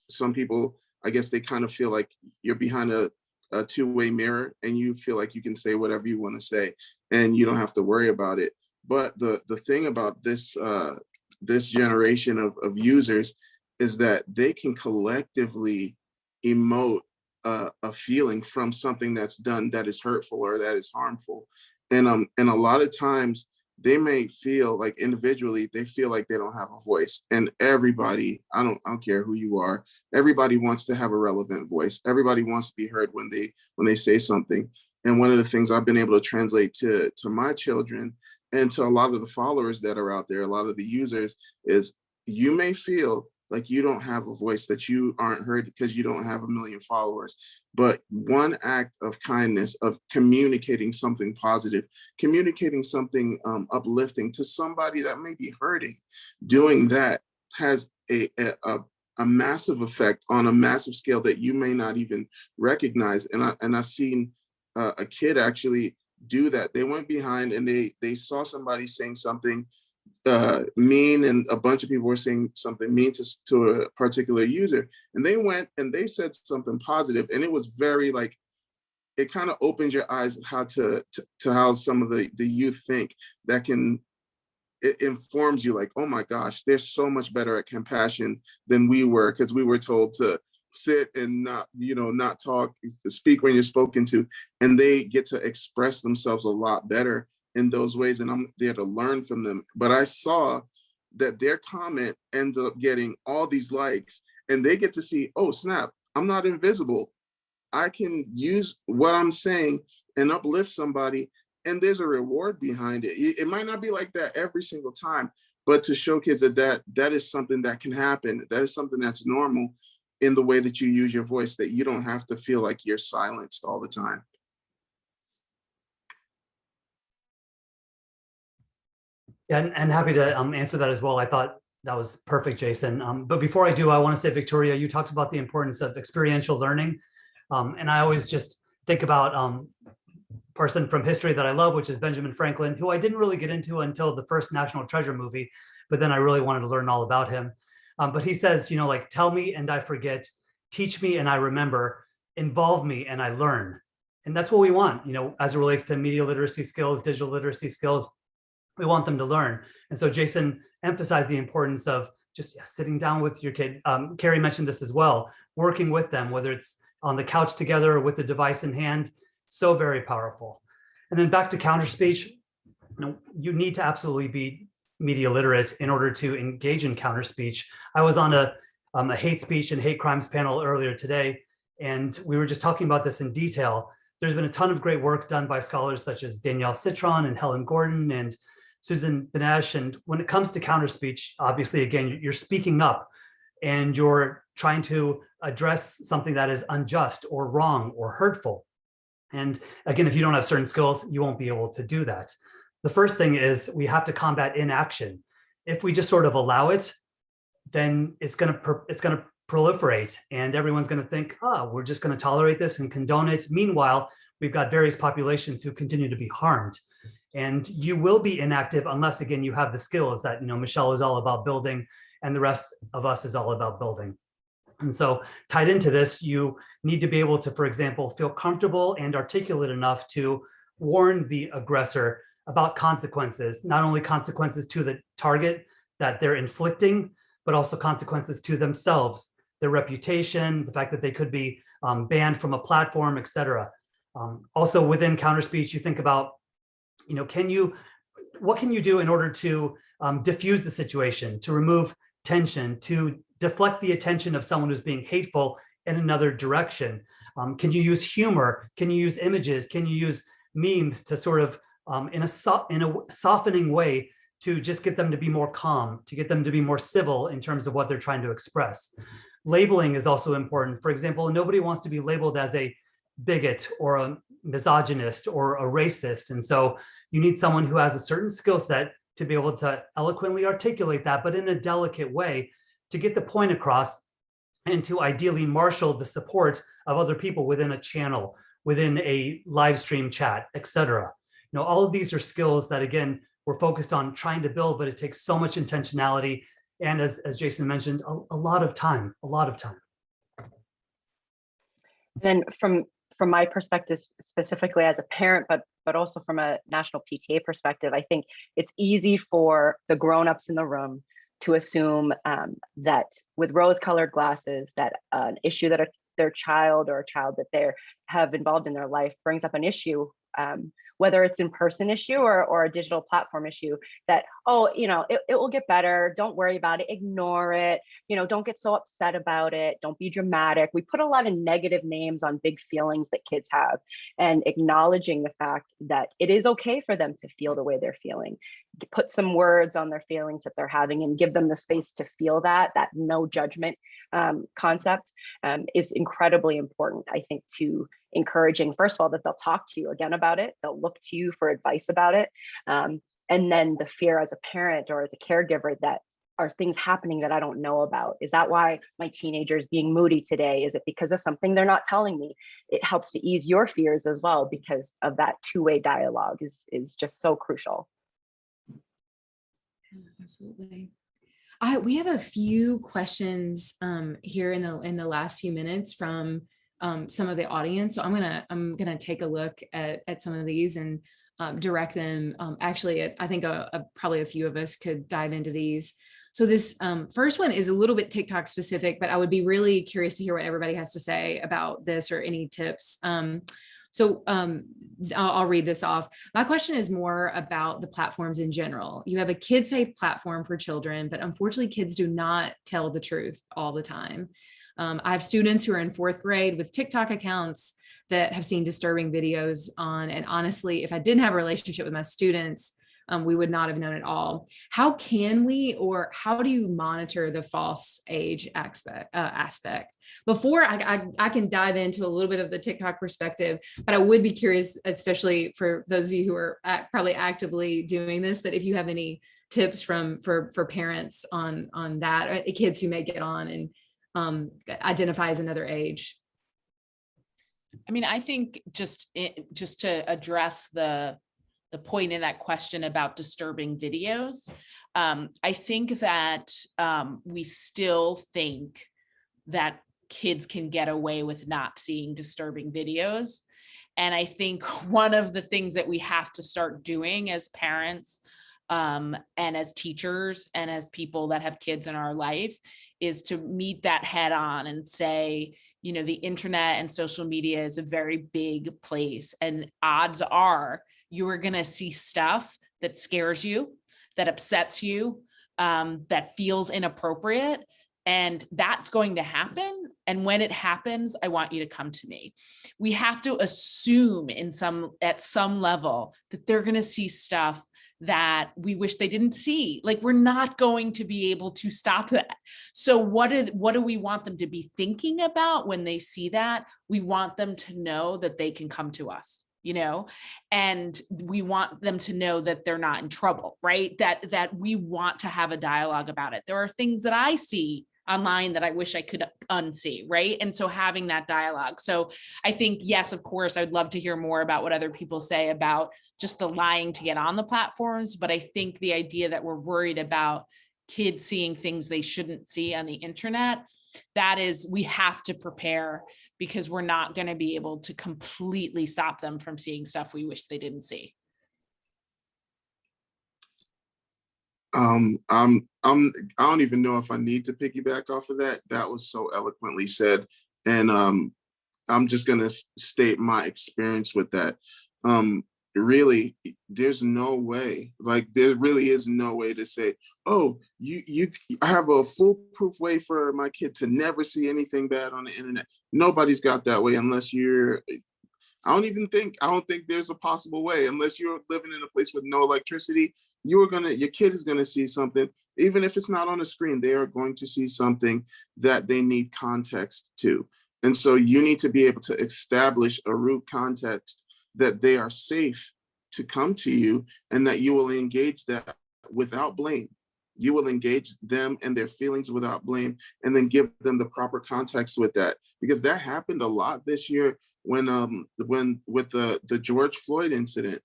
some people, I guess they kind of feel like you're behind a two-way mirror and you feel like you can say whatever you want to say and you don't have to worry about it. But the thing about this generation of users is that they can collectively emote a feeling from something that's done that is hurtful or that is harmful. And a lot of times they may feel like individually, they feel like they don't have a voice. And everybody, I don't care who you are, everybody wants to have a relevant voice. Everybody wants to be heard when they say something. And one of the things I've been able to translate to my children and to a lot of the followers that are out there, a lot of the users, is you may feel like you don't have a voice, that you aren't heard because you don't have 1 million followers. But one act of kindness, of communicating something positive, communicating something uplifting to somebody that may be hurting, doing that has a massive effect on a massive scale that you may not even recognize. And I've seen a kid actually do that. They went behind and they saw somebody saying something mean, and a bunch of people were saying something mean to a particular user, and they went and they said something positive, and it was very like, it kind of opens your eyes how to how some of the youth think. It informs you like, oh my gosh, they're so much better at compassion than we were, because we were told to sit and not talk, speak when you're spoken to, and they get to express themselves a lot better in those ways, and I'm there to learn from them. But I saw that their comment ends up getting all these likes, and they get to see, oh snap, I'm not invisible. I can use what I'm saying and uplift somebody, and there's a reward behind it. It might not be like that every single time, but to show kids that is something that can happen, that is something that's normal in the way that you use your voice, that you don't have to feel like you're silenced all the time. Yeah, and happy to answer that as well. I thought that was perfect, Jason. But before I do, I want to say, Victoria, you talked about the importance of experiential learning. And I always just think about a person from history that I love, which is Benjamin Franklin, who I didn't really get into until the first National Treasure movie, but then I really wanted to learn all about him. But he says, like, tell me and I forget, teach me and I remember, involve me and I learn. And that's what we want, as it relates to media literacy skills, digital literacy skills. We want them to learn. And so Jason emphasized the importance of just sitting down with your kid. Carrie mentioned this as well, working with them, whether it's on the couch together or with the device in hand, so very powerful. And then back to counter speech, you need to absolutely be media literate in order to engage in counter speech. I was on a hate speech and hate crimes panel earlier today, and we were just talking about this in detail. there's been a ton of great work done by scholars such as Danielle Citron and Helen Gordon and Susan Benesch. And when it comes to counterspeech, obviously, again, you're speaking up and you're trying to address something that is unjust or wrong or hurtful. And again, if you don't have certain skills, you won't be able to do that. The first thing is we have to combat inaction. If we just sort of allow it, then it's going to proliferate, and everyone's going to think, we're just going to tolerate this and condone it. Meanwhile, we've got various populations who continue to be harmed. And you will be inactive unless, again, you have the skills that, Michelle is all about building, and the rest of us is all about building. And so tied into this, you need to be able to, for example, feel comfortable and articulate enough to warn the aggressor about consequences, not only consequences to the target that they're inflicting, but also consequences to themselves, their reputation, the fact that they could be banned from a platform, et cetera. Also within counterspeech, you think about, what can you do in order to diffuse the situation, to remove tension, to deflect the attention of someone who's being hateful in another direction? Can you use humor? Can you use images? Can you use memes to sort of, in a softening way, to just get them to be more calm, to get them to be more civil in terms of what they're trying to express? Labeling is also important. For example, nobody wants to be labeled as a bigot or a misogynist or a racist. And so you need someone who has a certain skill set to be able to eloquently articulate that, but in a delicate way, to get the point across and to ideally marshal the support of other people within a channel, within a live stream chat, et cetera. All of these are skills that, again, we're focused on trying to build, but it takes so much intentionality. And as Jason mentioned, a lot of time. And from my perspective, specifically as a parent, but also from a national PTA perspective, I think it's easy for the grown-ups in the room to assume that with rose-colored glasses, that an issue that their child or a child that they have involved in their life brings up an issue, whether it's in-person issue or a digital platform issue, that, it will get better. Don't worry about it. Ignore it. Don't get so upset about it. Don't be dramatic. We put a lot of negative names on big feelings that kids have, and acknowledging the fact that it is okay for them to feel the way they're feeling. Put some words on their feelings that they're having and give them the space to feel that no judgment concept is incredibly important, I think, to encouraging, first of all, that they'll talk to you again about it. They'll look to you for advice about it. And then the fear as a parent or as a caregiver that are things happening that I don't know about? Is that why my teenager is being moody today? Is it because of something they're not telling me? It helps to ease your fears as well, because of that two-way dialogue is just so crucial. Absolutely. We have a few questions here in the last few minutes from some of the audience. So I'm gonna take a look at some of these and direct them. Actually, I think probably a few of us could dive into these. So this first one is a little bit TikTok specific, but I would be really curious to hear what everybody has to say about this or any tips. So I'll read this off. My question is more about the platforms in general. You have a kid-safe platform for children, but unfortunately kids do not tell the truth all the time. I have students who are in 4th grade with TikTok accounts that have seen disturbing videos on, and honestly, if I didn't have a relationship with my students, we would not have known at all. How can we, or how do you monitor the false age aspect? Before I can dive into a little bit of the TikTok perspective, but I would be curious, especially for those of you who are probably actively doing this, but if you have any tips for parents on that, kids who may get on and identify as another age. I mean, I think just to address the point in that question about disturbing videos, I think that we still think that kids can get away with not seeing disturbing videos. And I think one of the things that we have to start doing as parents and as teachers and as people that have kids in our life is to meet that head on and say, the internet and social media is a very big place, and odds are you are going to see stuff that scares you, that upsets you, that feels inappropriate. And that's going to happen. And when it happens, I want you to come to me. We have to assume at some level that they're going to see stuff that we wish they didn't see. Like, we're not going to be able to stop that. So what do we want them to be thinking about when they see that? We want them to know that they can come to us, and we want them to know that they're not in trouble, right? That we want to have a dialogue about it. There are things that I see online that I wish I could unsee, right? And so having that dialogue. So I think, yes, of course, I'd love to hear more about what other people say about just the lying to get on the platforms. But I think the idea that we're worried about kids seeing things they shouldn't see on the internet, that is, we have to prepare, because we're not going to be able to completely stop them from seeing stuff we wish they didn't see. I don't even know if I need to piggyback off of that. That was so eloquently said. And I'm just going to state my experience with that. Really, there's no way, there really is no way to say, oh, I have a foolproof way for my kid to never see anything bad on the internet. Nobody's got that way unless I don't think there's a possible way, unless you're living in a place with no electricity. Your kid is going to see something, even if it's not on the screen. They are going to see something that they need context to. And so you need to be able to establish a root context that they are safe to come to you, and that you will engage that without blame. You will engage them and their feelings without blame, and then give them the proper context with that. Because that happened a lot this year when with the George Floyd incident.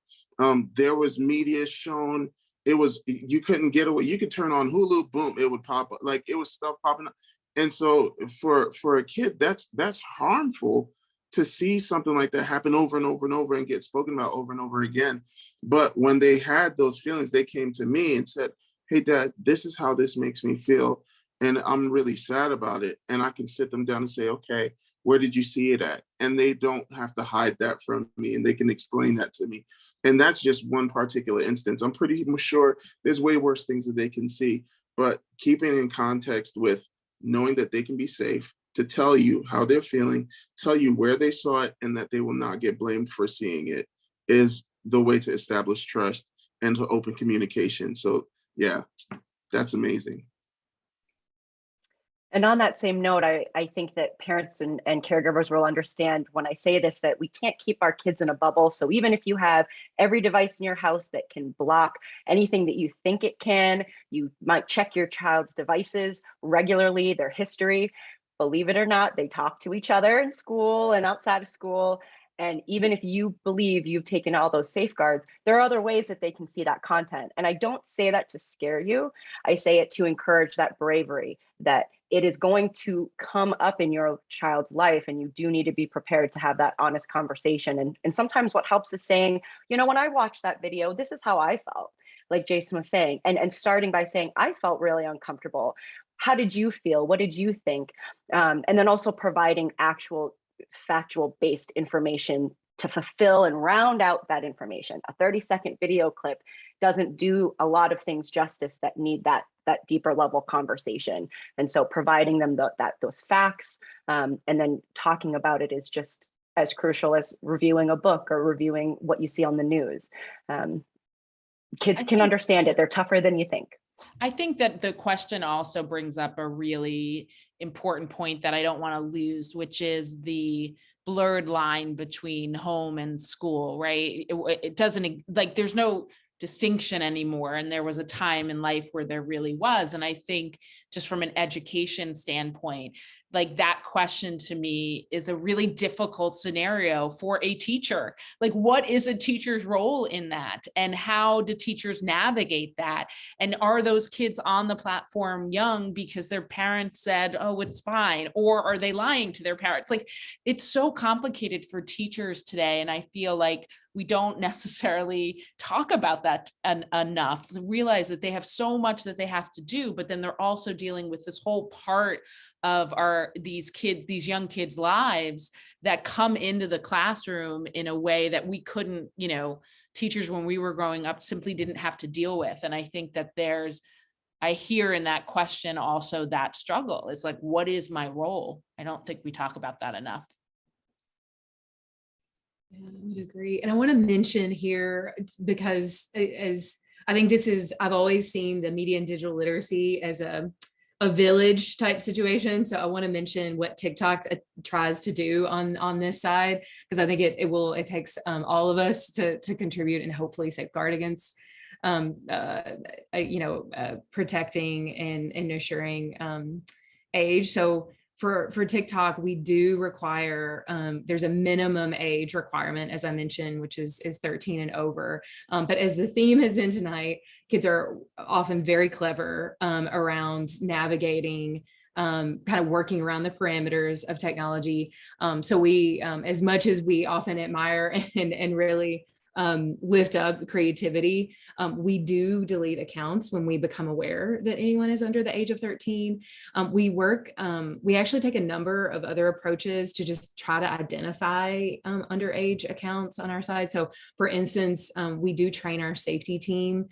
There was media shown. You couldn't get away. You could turn on Hulu, boom, it would pop up. It was stuff popping up. And so for a kid, that's harmful to see something like that happen over and over and over and get spoken about over and over again. But when they had those feelings, they came to me and said, hey, Dad, this is how this makes me feel. And I'm really sad about it. And I can sit them down and say, okay, where did you see it at? And they don't have to hide that from me, and they can explain that to me. And that's just one particular instance. I'm pretty sure there's way worse things that they can see, but keeping in context with knowing that they can be safe to tell you how they're feeling, tell you where they saw it, and that they will not get blamed for seeing it, is the way to establish trust and to open communication. So yeah, that's amazing. And on that same note, I think that parents and caregivers will understand when I say this, that we can't keep our kids in a bubble. So even if you have every device in your house that can block anything that you think it can, you might check your child's devices regularly, their history. Believe it or not, they talk to each other in school and outside of school. And even if you believe you've taken all those safeguards, there are other ways that they can see that content. And I don't say that to scare you. I say it to encourage that bravery, that it is going to come up in your child's life, and you do need to be prepared to have that honest conversation. And sometimes what helps is saying, when I watched that video, this is how I felt, like Jason was saying, and starting by saying, I felt really uncomfortable. How did you feel? What did you think? And then also providing actual factual based information to fulfill and round out that information. A 30-second video clip doesn't do a lot of things justice that need that deeper level conversation. And so providing them those facts and then talking about it is just as crucial as reviewing a book or reviewing what you see on the news. Kids can understand it. They're tougher than you think. I think that the question also brings up a really important point that I don't want to lose, which is the blurred line between home and school, right? It doesn't, there's no distinction anymore. And there was a time in life where there really was. And I think just from an education standpoint, that question to me is a really difficult scenario for a teacher. What is a teacher's role in that? And how do teachers navigate that? And are those kids on the platform young because their parents said, oh, it's fine? Or are they lying to their parents? It's so complicated for teachers today. And I feel like we don't necessarily talk about that enough, to realize that they have so much that they have to do, but then they're also dealing with this whole part of these young kids' lives that come into the classroom in a way that we couldn't, teachers when we were growing up simply didn't have to deal with. And I think that there's I hear in that question also that struggle is like, what is my role? I don't think we talk about that enough. Yeah, I would agree. And I want to mention here, because as I think I've always seen the media and digital literacy as a village type situation. So I want to mention what TikTok tries to do on this side, because I think it takes all of us to contribute and hopefully safeguard against protecting and nurturing age. So for TikTok, we do require, there's a minimum age requirement, as I mentioned, which is 13 and over. But as the theme has been tonight, kids are often very clever around navigating, kind of working around the parameters of technology. So we, as much as we often admire and really lift up creativity, we do delete accounts when we become aware that anyone is under the age of 13. We actually take a number of other approaches to just try to identify underage accounts on our side. So for instance, we do train our safety team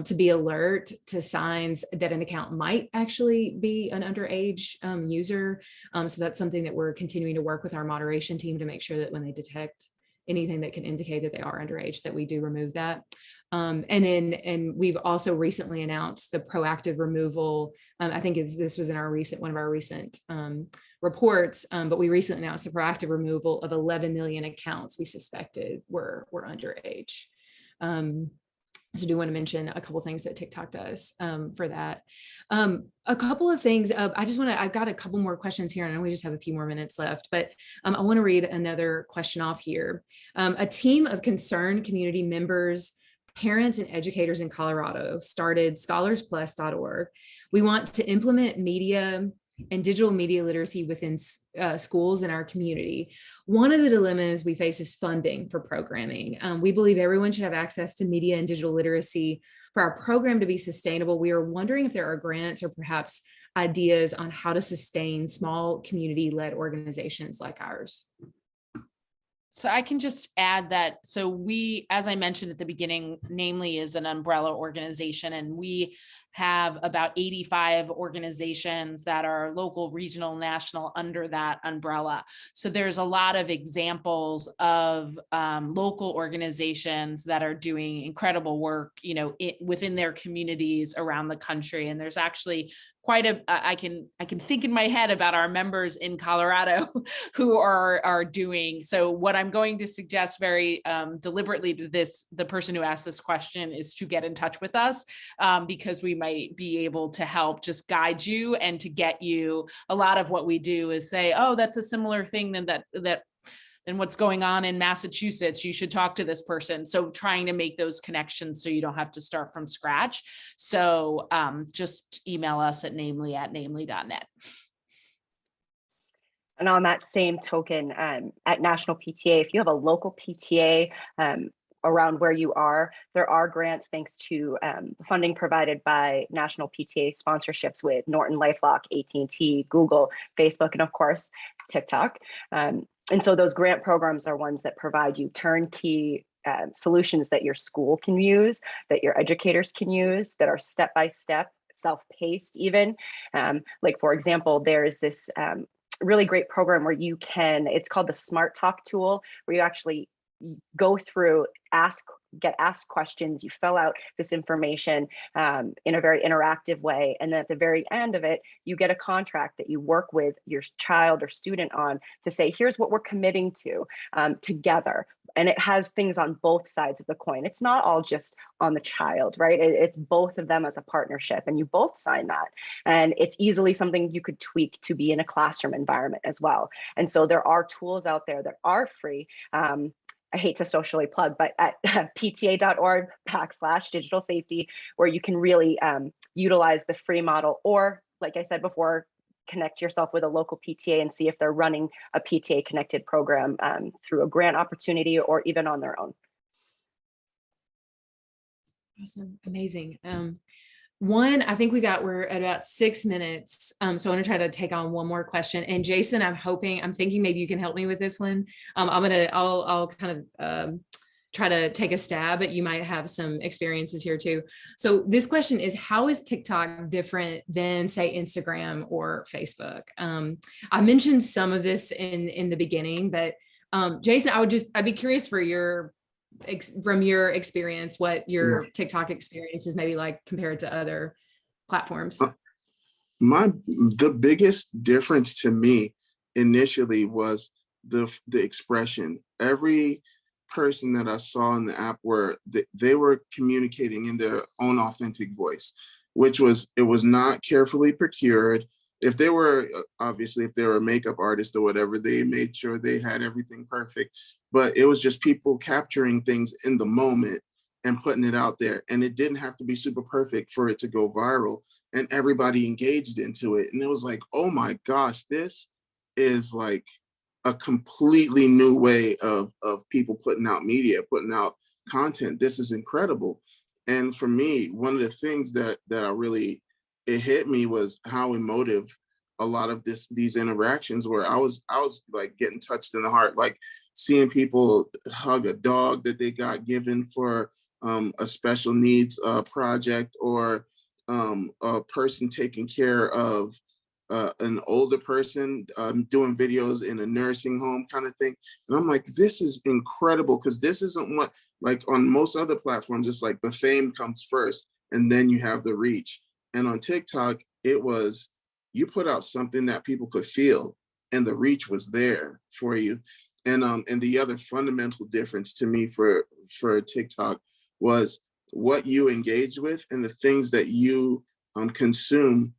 to be alert to signs that an account might actually be an underage user. So that's something that we're continuing to work with our moderation team to make sure that when they detect anything that can indicate that they are underage, that we do remove that. And we've also recently announced the proactive removal. I think this was in one of our recent reports, but we recently announced the proactive removal of 11 million accounts we suspected were underage. So I do want to mention a couple of things that TikTok does for that. A couple of things. I've got a couple more questions here, and I know we just have a few more minutes left, but I want to read another question off here. A team of concerned community members, parents, and educators in Colorado started scholarsplus.org. We want to implement media and digital media literacy within schools in our community. One of the dilemmas we face is funding for programming. We believe everyone should have access to media and digital literacy. For our program to be sustainable, we are wondering if there are grants or perhaps ideas on how to sustain small community-led organizations like ours. So I can just add that, so we, as I mentioned at the beginning, Namely is an umbrella organization, and we have about 85 organizations that are local, regional, national under that umbrella. So there's a lot of examples of local organizations that are doing incredible work, within their communities around the country. And there's actually quite I can think in my head about our members in Colorado who are doing. So what I'm going to suggest very deliberately to the person who asked this question is to get in touch with us, because we might be able to help just guide you and to get you. A lot of what we do is say, oh, that's a similar thing than what's going on in Massachusetts. You should talk to this person. So trying to make those connections so you don't have to start from scratch. So just email us at namely@namely.net. And on that same token, at National PTA, if you have a local PTA around where you are, there are grants thanks to funding provided by National PTA sponsorships with Norton LifeLock, AT&T, Google, Facebook, and of course, TikTok. And so those grant programs are ones that provide you turnkey solutions that your school can use, that your educators can use, that are step-by-step, self-paced even. Like for example, there's this really great program where it's called the Smart Talk tool, where you actually go through, get asked questions, you fill out this information in a very interactive way. And then at the very end of it, you get a contract that you work with your child or student on to say, here's what we're committing to together. And it has things on both sides of the coin. It's not all just on the child, right? It's both of them as a partnership, and you both sign that. And it's easily something you could tweak to be in a classroom environment as well. And so there are tools out there that are free. I hate to socially plug, but at pta.org/digital safety, where you can really utilize the free model, or like I said before, connect yourself with a local PTA and see if they're running a PTA connected program through a grant opportunity or even on their own. Awesome, amazing. I think we're at about 6 minutes. So I want to try to take on one more question. And Jason, I'm thinking maybe you can help me with this one. I'll kind of try to take a stab at, you might have some experiences here too. So this question is, how is TikTok different than say Instagram or Facebook? I mentioned some of this in the beginning, but Jason, I'd be curious for from your experience, what your TikTok experience is maybe like compared to other platforms. The biggest difference to me initially was the expression. Every person that I saw in the app they were communicating in their own authentic voice, which was, it was not carefully procured. If they were a makeup artist or whatever, they made sure they had everything perfect, but it was just people capturing things in the moment and putting it out there. And it didn't have to be super perfect for it to go viral, and everybody engaged into it. And it was like, oh my gosh, this is like a completely new way of people putting out media, putting out content. This is incredible. And for me, one of the things that it hit me was how emotive a lot of these interactions were. I was like getting touched in the heart, like seeing people hug a dog that they got given for a special needs project, or a person taking care of an older person, doing videos in a nursing home kind of thing. And I'm like, this is incredible, because this isn't what, like on most other platforms, it's like the fame comes first and then you have the reach. And on TikTok, it was, you put out something that people could feel and the reach was there for you. And the other fundamental difference to me for TikTok was what you engage with and the things that you consume.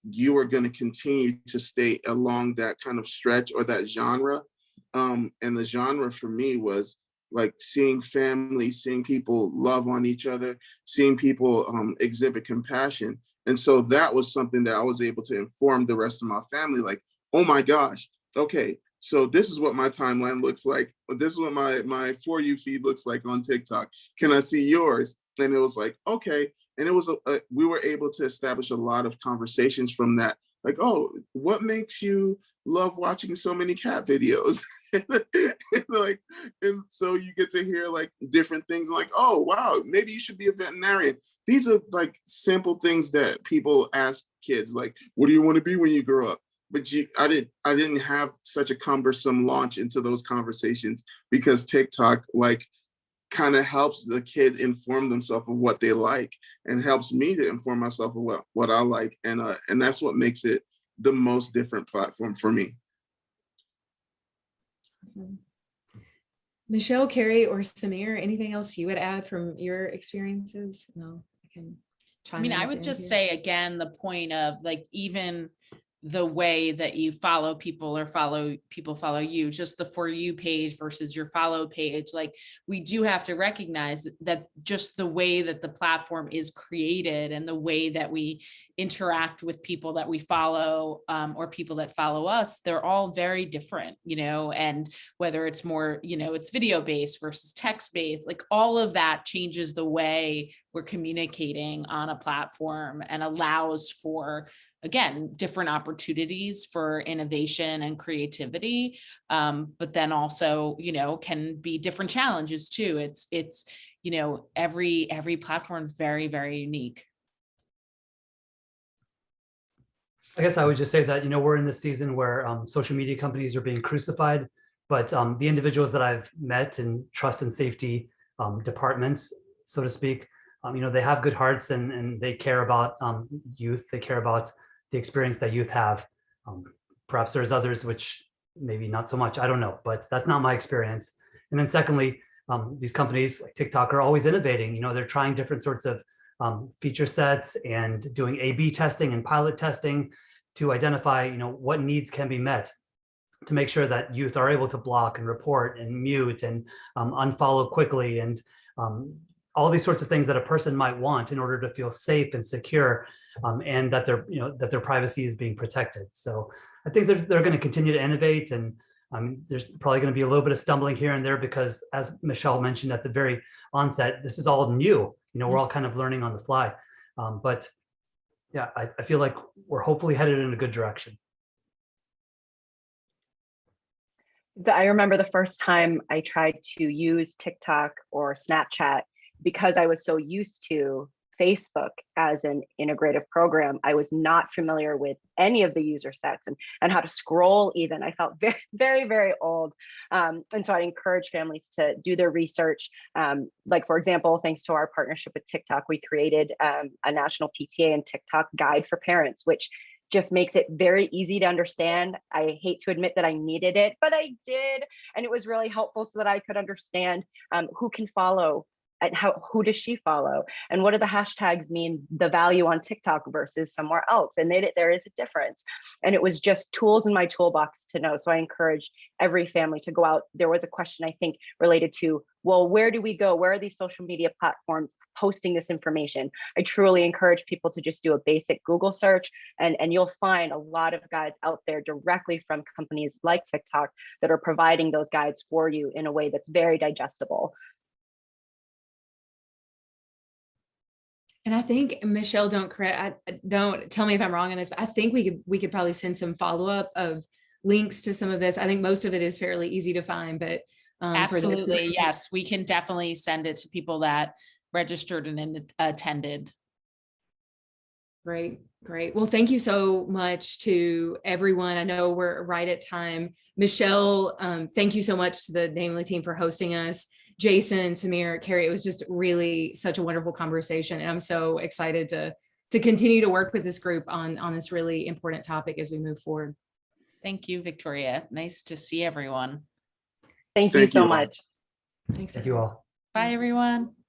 You are going to continue to stay along that kind of stretch or that genre. And the genre for me was like seeing family, seeing people love on each other, seeing people exhibit compassion. And so that was something that I was able to inform the rest of my family, like, oh my gosh, okay, so this is what my timeline looks like. This is what my For You feed looks like on TikTok. Can I see yours? And it was like, okay. And it was, we were able to establish a lot of conversations from that. Like, oh, what makes you love watching so many cat videos? and so you get to hear like different things, like, oh, wow, maybe you should be a veterinarian. These are like simple things that people ask kids, like, what do you want to be when you grow up? But I didn't have such a cumbersome launch into those conversations, because TikTok like kind of helps the kid inform themselves of what they like, and helps me to inform myself of what I like. And that's what makes it the most different platform for me. Awesome. Michelle, Carrie, or Samir, anything else you would add from your experiences? No, I can chime in. I would just say again, the point of like, even the way that you follow people or people follow you, just the For You page versus your follow page. Like, we do have to recognize that just the way that the platform is created and the way that we interact with people that we follow, or people that follow us, they're all very different, and whether it's more, it's video based versus text based, like all of that changes the way we're communicating on a platform and allows for, again, different opportunities for innovation and creativity, but then also, can be different challenges too. It's every platform is very, very unique. I guess I would just say that, we're in this season where social media companies are being crucified, but the individuals that I've met in trust and safety departments, so to speak, they have good hearts, and they care about youth. They care about the experience that youth have. Perhaps there's others which maybe not so much, I don't know, but that's not my experience. And then secondly, these companies like TikTok are always innovating. They're trying different sorts of feature sets and doing A/B testing and pilot testing to identify, what needs can be met to make sure that youth are able to block and report and mute and unfollow quickly, and all these sorts of things that a person might want in order to feel safe and secure, and that their privacy is being protected. So I think they're going to continue to innovate, and there's probably going to be a little bit of stumbling here and there, because as Michelle mentioned at the very onset, this is all new. We're all kind of learning on the fly. But yeah, I feel like we're hopefully headed in a good direction. I remember the first time I tried to use TikTok or Snapchat, because I was so used to Facebook as an integrative program. I was not familiar with any of the user sets and how to scroll even. I felt very, very, very old. And so I encourage families to do their research. Like, for example, thanks to our partnership with TikTok, we created a national PTA and TikTok guide for parents, which just makes it very easy to understand. I hate to admit that I needed it, but I did. And it was really helpful so that I could understand who can follow and who does she follow, and what do the hashtags mean, the value on TikTok versus somewhere else. And there is a difference. And it was just tools in my toolbox to know. So I encourage every family to go out. There was a question, I think, related to, well, where do we go? Where are these social media platforms posting this information? I truly encourage people to just do a basic Google search, and you'll find a lot of guides out there directly from companies like TikTok that are providing those guides for you in a way that's very digestible. And I think, Michelle, don't tell me if I'm wrong on this, but I think we could probably send some follow-up of links to some of this. I think most of it is fairly easy to find, but absolutely, yes, we can definitely send it to people that registered and attended. Great. Well, thank you so much to everyone. I know we're right at time. Michelle, thank you so much to the Namely team for hosting us. Jason, Samir, Carrie, it was just really such a wonderful conversation. And I'm so excited to continue to work with this group on this really important topic as we move forward. Thank you, Victoria. Nice to see everyone. Thank you so much. Thanks. Thank you all. Bye, everyone.